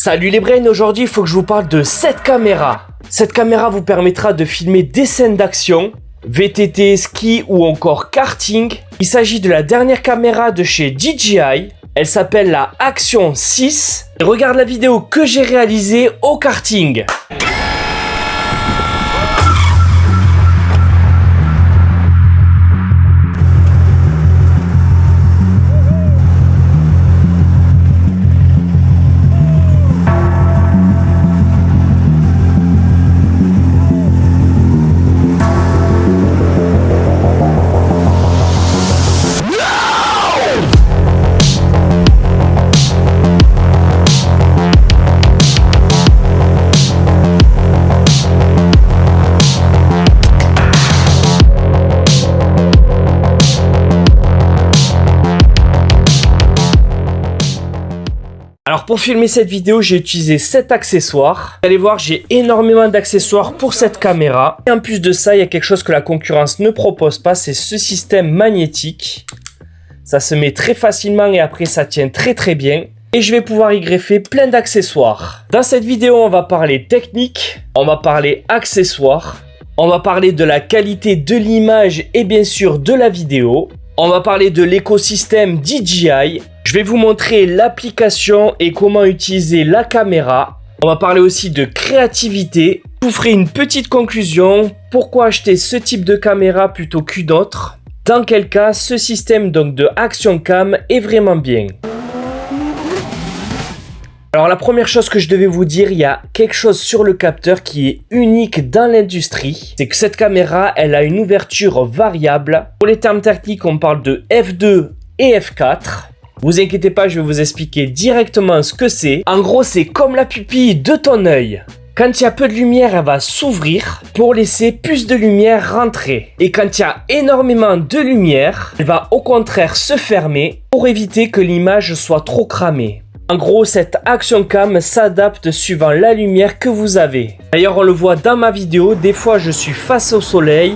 Salut les brains, aujourd'hui il faut que je vous parle de cette caméra. Cette caméra vous permettra de filmer des scènes d'action, VTT, ski ou encore karting. Il s'agit de la dernière caméra de chez DJI. Elle s'appelle la Action 6. Et regarde la vidéo que j'ai réalisée au karting. Alors pour filmer cette vidéo, j'ai utilisé 7 accessoires. Vous allez voir, j'ai énormément d'accessoires pour cette caméra. Et en plus de ça, il y a quelque chose que la concurrence ne propose pas, c'est ce système magnétique. Ça se met très facilement et après ça tient très bien. Et je vais pouvoir y greffer plein d'accessoires. Dans cette vidéo, on va parler technique, on va parler accessoires, on va parler de la qualité de l'image et bien sûr de la vidéo. On va parler de l'écosystème DJI. Je vais vous montrer l'application et comment utiliser la caméra. On va parler aussi de créativité. Je vous ferai une petite conclusion. Pourquoi acheter ce type de caméra plutôt qu'une autre? Dans quel cas ce système donc de Action Cam est vraiment bien. Alors la première chose que je devais vous dire, il y a quelque chose sur le capteur qui est unique dans l'industrie. C'est que cette caméra, elle a une ouverture variable. Pour les termes techniques, on parle de f2 et f4. Vous inquiétez pas, je vais vous expliquer directement ce que c'est. En gros, c'est comme la pupille de ton œil. Quand il y a peu de lumière, elle va s'ouvrir pour laisser plus de lumière rentrer. Et quand il y a énormément de lumière, elle va au contraire se fermer pour éviter que l'image soit trop cramée. En gros, cette Action Cam s'adapte suivant la lumière que vous avez. D'ailleurs, on le voit dans ma vidéo, des fois je suis face au soleil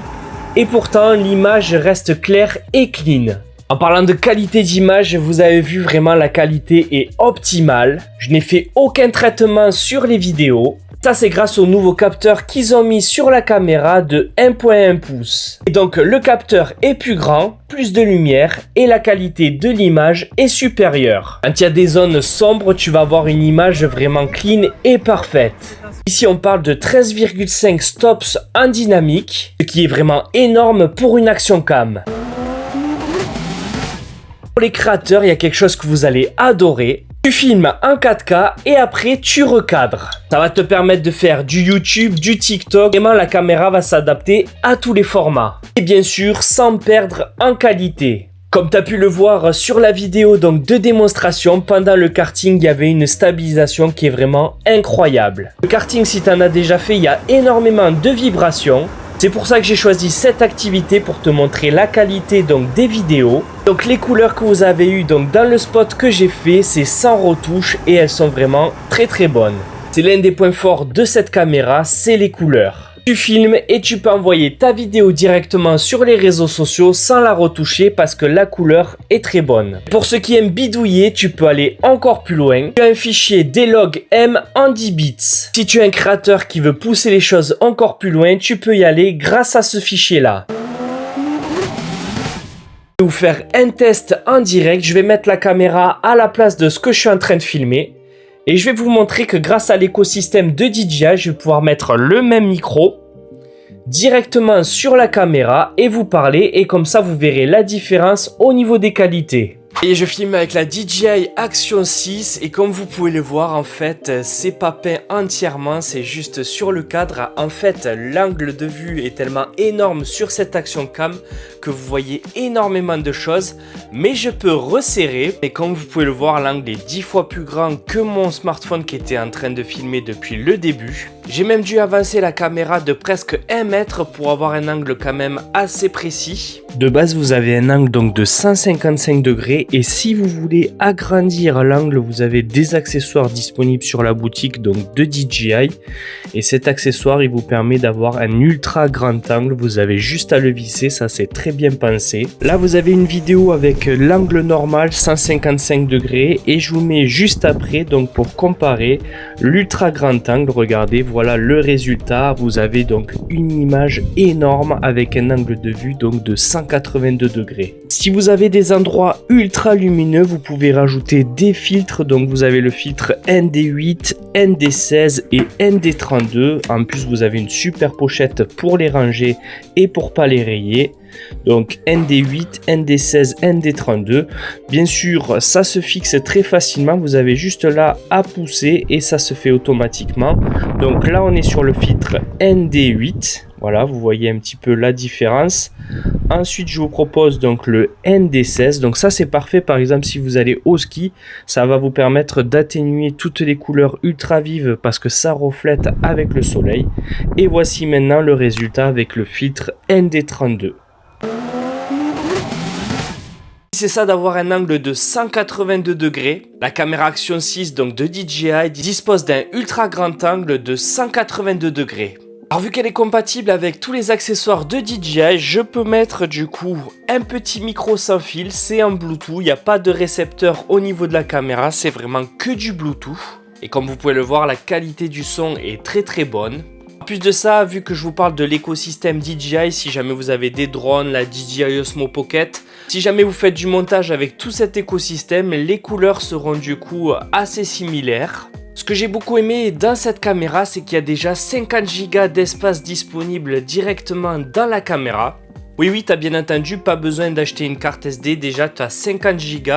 et pourtant l'image reste claire et clean. En parlant de qualité d'image, vous avez vu vraiment la qualité est optimale. Je n'ai fait aucun traitement sur les vidéos. Ça, c'est grâce au nouveau capteur qu'ils ont mis sur la caméra de 1.1 pouces. Et donc, le capteur est plus grand, plus de lumière et la qualité de l'image est supérieure. Quand il y a des zones sombres, tu vas avoir une image vraiment clean et parfaite. Ici, on parle de 13,5 stops en dynamique, ce qui est vraiment énorme pour une Action Cam. Pour les créateurs, il y a quelque chose que vous allez adorer. Tu filmes en 4K et après tu recadres. Ça va te permettre de faire du YouTube, du TikTok. Vraiment, la caméra va s'adapter à tous les formats. Et bien sûr, sans perdre en qualité. Comme tu as pu le voir sur la vidéo donc de démonstration, pendant le karting, il y avait une stabilisation qui est vraiment incroyable. Le karting, si tu en as déjà fait, il y a énormément de vibrations. C'est pour ça que j'ai choisi cette activité pour te montrer la qualité donc des vidéos. Donc les couleurs que vous avez eues donc dans le spot que j'ai fait, c'est sans retouche et elles sont vraiment très bonnes. C'est l'un des points forts de cette caméra, c'est les couleurs. Tu filmes et tu peux envoyer ta vidéo directement sur les réseaux sociaux sans la retoucher parce que la couleur est très bonne. Pour ceux qui aiment bidouiller, tu peux aller encore plus loin. Tu as un fichier DLOG-M en 10 bits. Si tu es un créateur qui veut pousser les choses encore plus loin, tu peux y aller grâce à ce fichier-là. Je vais vous faire un test en direct. Je vais mettre la caméra à la place de ce que je suis en train de filmer. Et je vais vous montrer que grâce à l'écosystème de DJI, je vais pouvoir mettre le même micro directement sur la caméra et vous parler. Et comme ça, vous verrez la différence au niveau des qualités. Et je filme avec la DJI Action 6 et comme vous pouvez le voir, en fait, c'est pas peint entièrement, c'est juste sur le cadre. En fait, l'angle de vue est tellement énorme sur cette Action Cam que vous voyez énormément de choses. Mais je peux resserrer et comme vous pouvez le voir, l'angle est 10 fois plus grand que mon smartphone qui était en train de filmer depuis le début. J'ai même dû avancer la caméra de presque 1 mètre pour avoir un angle quand même assez précis. De base, vous avez un angle donc de 155 degrés et si vous voulez agrandir l'angle, vous avez des accessoires disponibles sur la boutique donc de DJI et cet accessoire il vous permet d'avoir un ultra grand angle. Vous avez juste à le visser, ça c'est très bien pensé. Là vous avez une vidéo avec l'angle normal 155 degrés et je vous mets juste après donc pour comparer l'ultra grand angle. Regardez, voilà le résultat. Vous avez donc une image énorme avec un angle de vue donc de 182 degrés. Si vous avez des endroits ultra lumineux, vous pouvez rajouter des filtres. Donc vous avez le filtre ND8, ND16 et ND32. En plus vous avez une super pochette pour les ranger et pour pas les rayer. Donc ND8, ND16, ND32. Bien sûr, ça se fixe très facilement. Vous avez juste là à pousser et ça se fait automatiquement. Donc là, on est sur le filtre ND8. Voilà, vous voyez un petit peu la différence. Ensuite, je vous propose donc le ND16. Donc ça, c'est parfait. Par exemple, si vous allez au ski, ça va vous permettre d'atténuer toutes les couleurs ultra vives parce que ça reflète avec le soleil. Et voici maintenant le résultat avec le filtre ND32. C'est ça d'avoir un angle de 182 degrés. La caméra Action 6 donc de DJI dispose d'un ultra grand angle de 182 degrés. Alors vu qu'elle est compatible avec tous les accessoires de DJI, je peux mettre du coup un petit micro sans fil, c'est en Bluetooth, il n'y a pas de récepteur au niveau de la caméra, c'est vraiment que du Bluetooth. Et comme vous pouvez le voir, la qualité du son est très bonne. En plus de ça, vu que je vous parle de l'écosystème DJI, si jamais vous avez des drones, la DJI Osmo Pocket, si jamais vous faites du montage avec tout cet écosystème, les couleurs seront du coup assez similaires. Ce que j'ai beaucoup aimé dans cette caméra, c'est qu'il y a déjà 50 Go d'espace disponible directement dans la caméra. Oui, t'as bien entendu, pas besoin d'acheter une carte SD, déjà tu as 50 Go,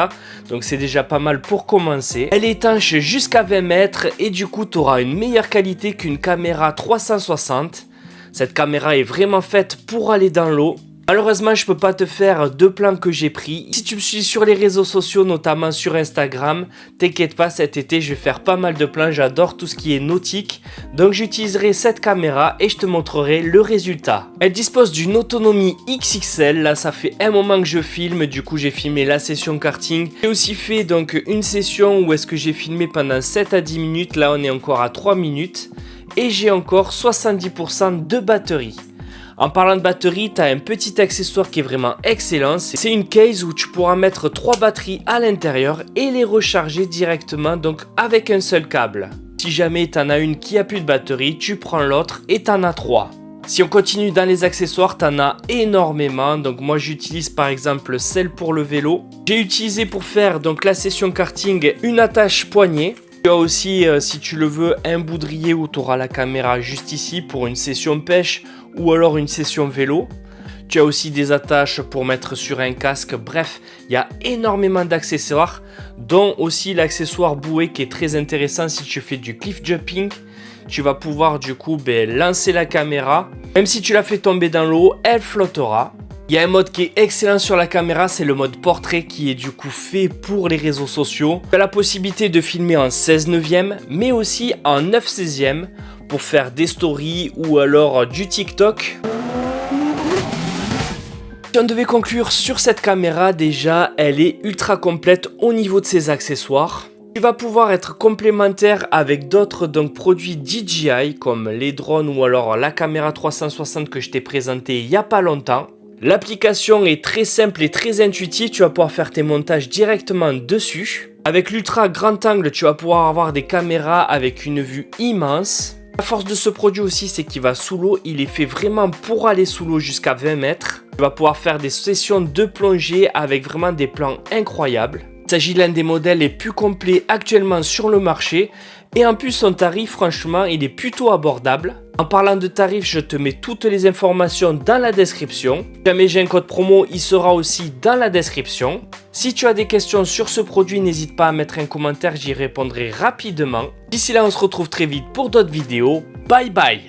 donc c'est déjà pas mal pour commencer. Elle est étanche jusqu'à 20 mètres et du coup tu auras une meilleure qualité qu'une caméra 360. Cette caméra est vraiment faite pour aller dans l'eau. Malheureusement, je peux pas te faire deux plans que j'ai pris. Si tu me suis sur les réseaux sociaux, notamment sur Instagram, t'inquiète pas, cet été, je vais faire pas mal de plans. J'adore tout ce qui est nautique. Donc, j'utiliserai cette caméra et je te montrerai le résultat. Elle dispose d'une autonomie XXL. Là, ça fait un moment que je filme. Du coup, j'ai filmé la session karting. J'ai aussi fait donc une session où est-ce que j'ai filmé pendant 7 à 10 minutes. Là, on est encore à 3 minutes. Et j'ai encore 70% de batterie. En parlant de batterie, tu as un petit accessoire qui est vraiment excellent. C'est une case où tu pourras mettre 3 batteries à l'intérieur et les recharger directement donc avec un seul câble. Si jamais tu en as une qui a plus de batterie, tu prends l'autre et tu en as 3. Si on continue dans les accessoires, tu en as énormément. Donc moi j'utilise par exemple celle pour le vélo. J'ai utilisé pour faire donc la session karting une attache poignet. Tu as aussi, si tu le veux, un baudrier où tu auras la caméra juste ici pour une session pêche ou alors une session vélo. Tu as aussi des attaches pour mettre sur un casque. Bref, il y a énormément d'accessoires, dont aussi l'accessoire bouée qui est très intéressant si tu fais du cliff jumping. Tu vas pouvoir du coup lancer la caméra. Même si tu la fais tomber dans l'eau, elle flottera. Il y a un mode qui est excellent sur la caméra, c'est le mode portrait qui est du coup fait pour les réseaux sociaux. Tu as la possibilité de filmer en 16/9, mais aussi en 9/16 pour faire des stories ou alors du TikTok. Si on devait conclure sur cette caméra, déjà elle est ultra complète au niveau de ses accessoires. Tu vas pouvoir être complémentaire avec d'autres produits DJI comme les drones ou alors la caméra 360 que je t'ai présenté il n'y a pas longtemps. L'application est très simple et très intuitive, tu vas pouvoir faire tes montages directement dessus. Avec l'ultra grand angle, tu vas pouvoir avoir des caméras avec une vue immense. La force de ce produit aussi, c'est qu'il va sous l'eau, il est fait vraiment pour aller sous l'eau jusqu'à 20 mètres. Tu vas pouvoir faire des sessions de plongée avec vraiment des plans incroyables. Il s'agit de l'un des modèles les plus complets actuellement sur le marché. Et en plus, son tarif, franchement, il est plutôt abordable. En parlant de tarifs, je te mets toutes les informations dans la description. Si jamais j'ai un code promo, il sera aussi dans la description. Si tu as des questions sur ce produit, n'hésite pas à mettre un commentaire, j'y répondrai rapidement. D'ici là, on se retrouve très vite pour d'autres vidéos. Bye bye!